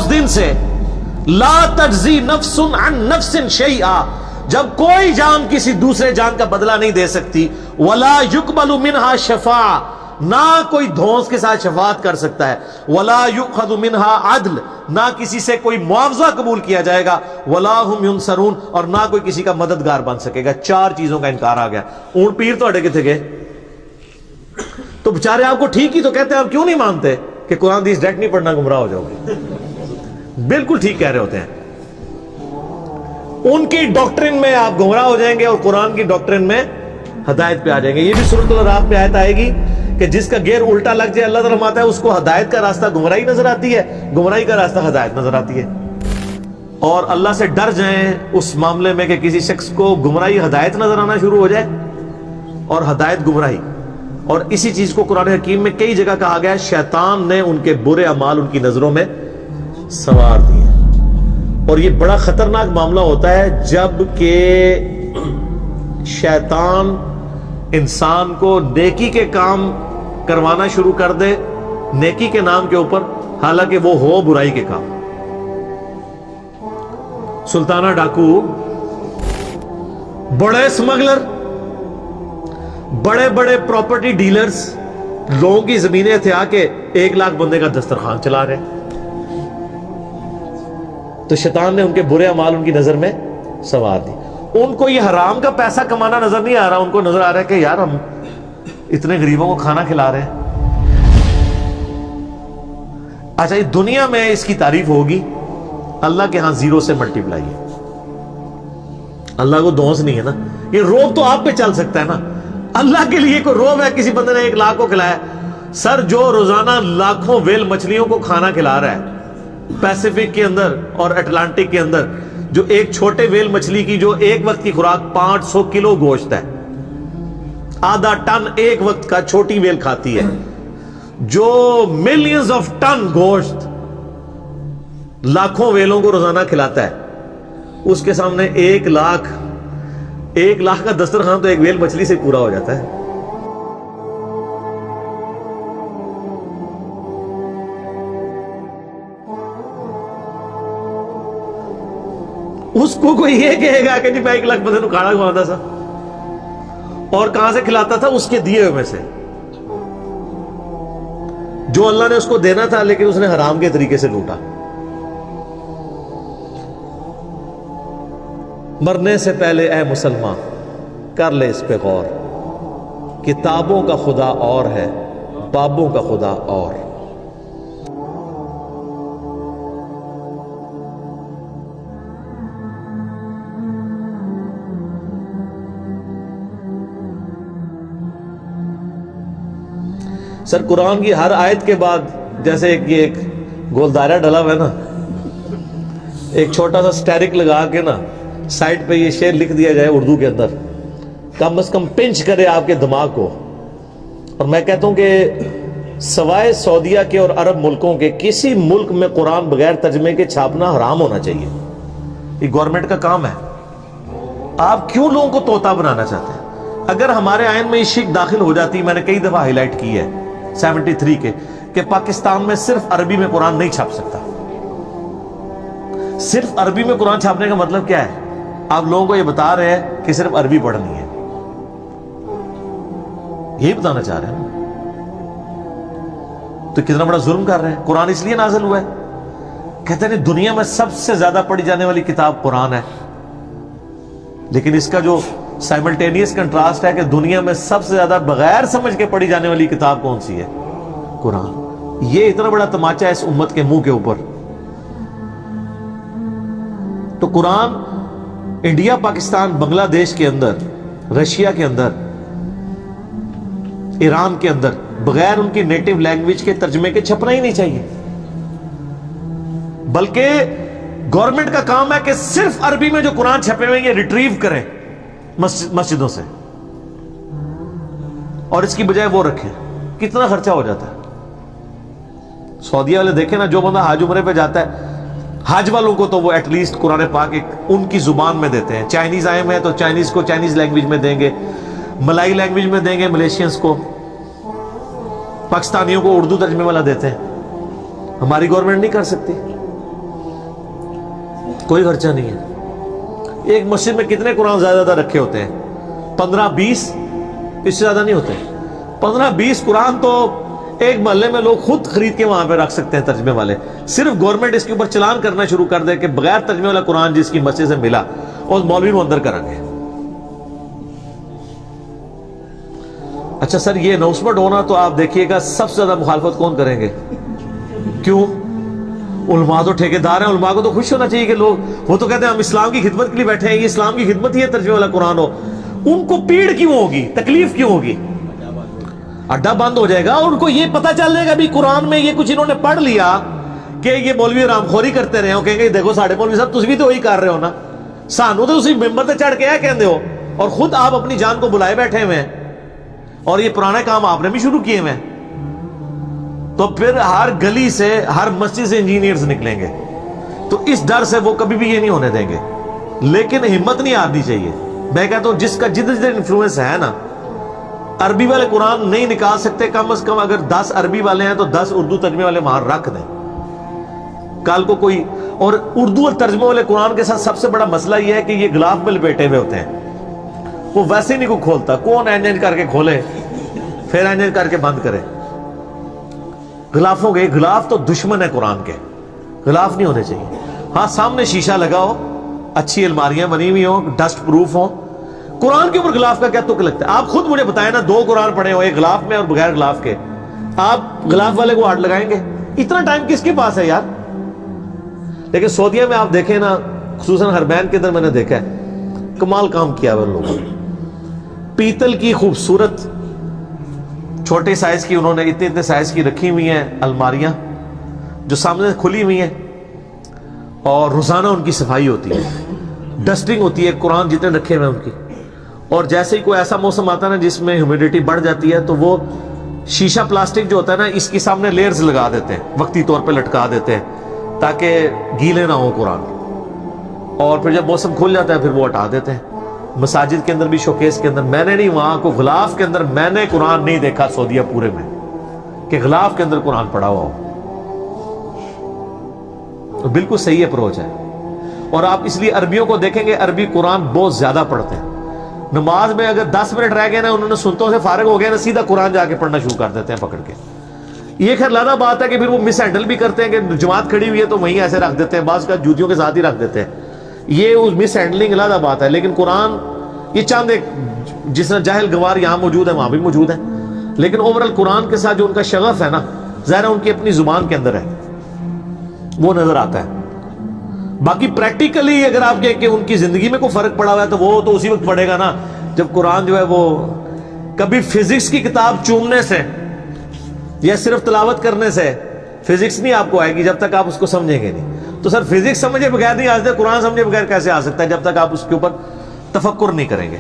اس دن سے لا تجزی نفس عن نفس شیئا، جب کوئی جان کسی دوسرے جان کا بدلہ نہیں دے سکتی، ولا یقبل منہا شفاعہ، نہ کوئی دھونس کے ساتھ شفاعت کر سکتا ہے، ولا یؤخذ منہا عدل، نہ کسی سے کوئی معاوضہ قبول کیا جائے گا، ولا ہم ینصرون، اور نہ کوئی کسی کا مددگار بن سکے گا۔ چار چیزوں کا انکار آ گیا۔ اونٹ پیر تو اڑے کتنے گئے؟ تو بےچارے آپ کو ٹھیک ہی تو کہتے ہیں، آپ کیوں نہیں مانتے کہ قرآن حدیث ڈائریکٹ نہیں پڑھنا گمراہ ہو جاؤ گے؟ بالکل ٹھیک کہہ رہے ہوتے ہیں۔ ان کی ڈاکٹرن میں آپ گمراہ ہو جائیں گے اور قرآن کی ڈاکٹرن میں ہدایت پہ آ جائیں گے۔ یہ بھی سورۃ الاعراف میں آیت آئے گی کہ جس کا گیئر الٹا لگ جائے، اللہ تعالیٰ فرماتا ہے اس کو ہدایت کا راستہ گمراہی نظر آتی ہے، گمراہی کا راستہ ہدایت نظر آتی ہے۔ اور اللہ سے ڈر جائیں اس معاملے میں کہ کسی شخص کو گمراہی ہدایت نظر آنا شروع ہو جائے اور ہدایت گمراہی۔ اور اسی چیز کو قرآن حکیم میں کئی جگہ کہا گیا ہے، شیطان نے ان کے برے اعمال ان کی نظروں میں سنوار دیے۔ اور یہ بڑا خطرناک معاملہ ہوتا ہے جب کہ شیطان انسان کو نیکی کے کام کروانا شروع کر دے نیکی کے نام کے اوپر، حالانکہ وہ ہو برائی کے کام۔ سلطانہ ڈاکو، بڑے اسمگلر، بڑے بڑے پراپرٹی ڈیلرز لوگوں کی زمینیں ہتھیا کے 1 لاکھ بندے کا دسترخوان چلا رہے ہیں۔ تو شیطان نے ان کے برے اعمال ان کی نظر میں سنوار دی۔ ان کو یہ حرام کا پیسہ کمانا نظر نہیں آ رہا، ان کو نظر آ رہا ہے کہ یار ہم اتنے غریبوں کو کھانا کھلا رہے ہیں۔ اچھا، یہ دنیا میں اس کی تعریف ہوگی، اللہ کے ہاں 0 سے ملٹیپلائی ہے۔ اللہ کو دونس نہیں ہے نا، یہ روب تو آپ پہ چل سکتا ہے نا۔ اللہ کے لیے کوئی روب ہے کسی بندے نے 1 لاکھ کو کھلایا؟ سر، جو روزانہ لاکھوں ویل مچھلیوں کو کھانا کھلا رہا ہے پیسیفک کے اندر اور اٹلانٹک کے اندر، جو ایک چھوٹے ویل مچھلی کی جو ایک وقت کی خوراک 500 کلو گوشت ہے، آدھا ٹن ایک وقت کا چھوٹی ویل کھاتی ہے، جو ملینز آف ٹن گوشت لاکھوں ویلوں کو روزانہ کھلاتا ہے، اس کے سامنے 1 لاکھ کا دسترخوان تو ایک ویل مچھلی سے پورا ہو جاتا ہے۔ اس کو کوئی یہ کہے گا کہ جی میں 1 لاکھ بندے کو کھانا کھواتا تھا، اور کہاں سے کھلاتا تھا؟ اس کے دیے ہوئے میں سے، جو اللہ نے اس کو دینا تھا لیکن اس نے حرام کے طریقے سے لوٹا۔ مرنے سے پہلے اے مسلمان کر لے اس پہ غور، کتابوں کا خدا اور ہے، بابوں کا خدا اور۔ سر، قرآن کی ہر آیت کے بعد جیسے ایک گول دائرہ ڈلا ہوا ہے نا، ایک چھوٹا سا سٹیرک لگا کے نا سائڈ پہ یہ شعر لکھ دیا جائے اردو کے اندر، کم از کم پنچ کرے آپ کے دماغ کو۔ اور میں کہتا ہوں کہ سوائے سعودیہ کے اور عرب ملکوں کے کسی ملک میں قرآن بغیر ترجمے کے چھاپنا حرام ہونا چاہیے۔ یہ گورنمنٹ کا کام ہے۔ آپ کیوں لوگوں کو طوطا بنانا چاہتے ہیں؟ اگر ہمارے آئین میں یہ شک داخل ہو جاتی، میں نے کئی دفعہ ہائی لائٹ کی ہے 73 کے، کہ پاکستان میں صرف عربی میں قرآن نہیں چھاپ سکتا۔ صرف عربی میں قرآن چھاپنے کا مطلب کیا ہے؟ آپ لوگوں کو یہ بتا رہے ہیں کہ صرف عربی پڑھنی ہے، یہی بتانا چاہ رہے ہیں۔ تو کتنا بڑا ظلم کر رہے ہیں۔ قرآن اس لیے نازل ہوا ہے، کہتے ہیں دنیا میں سب سے زیادہ پڑھی جانے والی کتاب قرآن ہے، لیکن اس کا جو سائملٹینیس کنٹراسٹ ہے کہ دنیا میں سب سے زیادہ بغیر سمجھ کے پڑھی جانے والی کتاب کون سی ہے؟ قرآن۔ یہ اتنا بڑا تماچا ہے اس امت کے منہ کے اوپر۔ تو قرآن انڈیا، پاکستان، بنگلہ دیش کے اندر، رشیا کے اندر، ایران کے اندر بغیر ان کی نیٹو لینگویج کے ترجمے کے چھپنا ہی نہیں چاہیے، بلکہ گورنمنٹ کا کام ہے کہ صرف عربی میں جو قرآن چھپے ہوئے یہ ریٹریو کریں مسجدوں سے، اور اس کی بجائے وہ رکھیں۔ کتنا خرچہ ہو جاتا ہے؟ سعودیہ والے دیکھیں نا، جو بندہ حج عمرے پہ جاتا ہے، حج والوں کو تو وہ ایٹ لیسٹ قرآن پاک ان کی زبان میں دیتے ہیں۔ چائنیز آئے ہوئے ہیں تو چائنیز کو چائنیز لینگویج میں دیں گے، ملائی لینگویج میں دیں گے ملیشینز کو، پاکستانیوں کو اردو ترجمے والا دیتے ہیں۔ ہماری گورنمنٹ نہیں کر سکتی۔ کوئی خرچہ نہیں ہے. ایک مسجد میں کتنے قرآن زیادہ رکھے ہوتے ہیں؟ 15-20، اس سے زیادہ نہیں ہوتے. 15-20 قرآن تو ایک محلے میں لوگ خود خرید کے وہاں پہ رکھ سکتے ہیں ترجمے والے. صرف گورنمنٹ اس کے اوپر چلان کرنا شروع کر دے کہ بغیر ترجمے والا قرآن جس کی مسجد سے ملا اور مولوی وہ اندر کریں گے. اچھا سر یہ اناؤنسمنٹ ہونا تو آپ دیکھیے گا سب سے زیادہ مخالفت کون کریں گے؟ کیوں؟ علماء تو ٹھیکیدار ہیں. علماء کو تو خوش ہونا چاہیے کہ لوگ وہ تو کہتے ہیں ہم اسلام کی خدمت کے لیے بیٹھے ہیں, یہ اسلام کی خدمت ہی ہے ترجمے والا قرآن ہو. ان کو پیڑ کیوں ہوگی, تکلیف کیوں ہوگی؟ اڈا بند ہو جائے گا اور ان کو یہ پتا چل جائے گا بھی قرآن میں یہ کچھ انہوں نے پڑھ لیا کہ یہ مولوی رام خوری کرتے رہے ہو. کہیں گے دیکھو ساڑھے مولوی صاحب تسی بھی تو وہی کر رہے ہو نا, سانو تو اسی ممبر تے چڑھ کے ہے کہندے ہو, اور خود آپ اپنی جان کو بلائے بیٹھے ہوئے ہیں اور یہ پرانے کام آپ نے بھی شروع کیے ہوئے ہیں. تو پھر ہر گلی سے ہر مسجد سے انجینئرز نکلیں گے. تو اس ڈر سے وہ کبھی بھی یہ نہیں ہونے دیں گے. لیکن ہمت نہیں ہارنی چاہیے. میں کہتا ہوں جس کا جدھر انفلوئنس ہے نا, عربی والے قرآن نہیں نکال سکتے, کم از کم اگر 10 عربی والے ہیں تو 10 اردو ترجمے والے وہاں رکھ دیں. کل کو کوئی اور اردو اور ترجمے والے قرآن کے ساتھ سب سے بڑا مسئلہ یہ ہے کہ یہ غلاف میں لپیٹے ہوئے ہوتے ہیں. وہ ویسے ہی نہیں کو کھولتا, کون اینج کر کے کھولے پھر اینج کر کے بند کرے. غلافوں کے غلاف تو دشمن ہے قرآن کے, غلاف نہیں ہونے چاہیے. ہاں سامنے شیشہ لگا ہو, اچھی الماریاں بنی ہوئی ہوں, ڈسٹ پروف ہوں. قرآن کے اوپر غلاف کا کیا تک لگتا ہے؟ آپ خود مجھے بتائیں نا, 2 قرآن پڑھے ہو, ایک غلاف میں اور بغیر غلاف کے, آپ غلاف والے کو ہاتھ لگائیں گے؟ اتنا ٹائم کس کے پاس ہے یار؟ لیکن سعودیہ میں آپ دیکھیں نا, خصوصاً حرمین کے اندر میں نے دیکھا ہے, کمال کام کیا ہوا لوگوں نے. پیتل کی خوبصورت چھوٹے سائز کی انہوں نے اتنے سائز کی رکھی ہوئی ہیں الماریاں جو سامنے سے کھلی ہوئی ہیں, اور روزانہ ان کی صفائی ہوتی ہے, ڈسٹنگ ہوتی ہے, قرآن جتنے رکھے ہوئے ہیں ان کی. اور جیسے ہی کوئی ایسا موسم آتا ہے نا جس میں ہیومیڈیٹی بڑھ جاتی ہے تو وہ شیشہ پلاسٹک جو ہوتا ہے نا اس کی سامنے لیئرز لگا دیتے ہیں, وقتی طور پہ لٹکا دیتے ہیں تاکہ گیلے نہ ہوں قرآن. اور پھر جب موسم کھل جاتا ہے پھر وہ ہٹا دیتے ہیں. مساجد کے اندر بھی شوکیس کے اندر میں نے نہیں, وہاں کو غلاف کے اندر میں نے قرآن نہیں دیکھا سعودیہ پورے میں کہ غلاف کے اندر قرآن پڑھا ہوا ہو. بالکل صحیح اپروچ ہے. اور آپ اس لیے عربیوں کو دیکھیں گے, عربی قرآن بہت زیادہ پڑھتے ہیں. نماز میں اگر 10 منٹ رہ گئے نا, انہوں نے سنتوں سے فارغ ہو گئے نا, سیدھا قرآن جا کے پڑھنا شروع کر دیتے ہیں پکڑ کے. یہ خیر لانا بات ہے کہ پھر وہ مس ہینڈل بھی کرتے ہیں کہ جماعت کھڑی ہوئی ہے تو وہیں ایسے رکھ دیتے ہیں, بعض کا جوتیوں کے ساتھ ہی رکھ دیتے ہیں. یہ اس مس ہینڈلنگ علیحدہ بات ہے. لیکن قرآن یہ چاند ایک جس طرح جاہل گوار یہاں موجود ہے وہاں بھی موجود ہے, لیکن اوورال قرآن کے ساتھ جو ان کا شغف ہے نا, ظاہر ان کی اپنی زبان کے اندر ہے, وہ نظر آتا ہے. باقی پریکٹیکلی اگر آپ کہیں کہ ان کی زندگی میں کوئی فرق پڑا ہوا ہے تو وہ تو اسی وقت پڑے گا نا جب قرآن جو ہے وہ کبھی فزکس کی کتاب چومنے سے یا صرف تلاوت کرنے سے فزکس نہیں آپ کو آئے گی جب تک آپ اس کو سمجھیں گے نہیں. تو سر فزکس سمجھے بغیر نہیں آ سکتے, قرآن سمجھے بغیر کیسے آ سکتا ہے جب تک آپ اس کے اوپر تفکر نہیں کریں گے.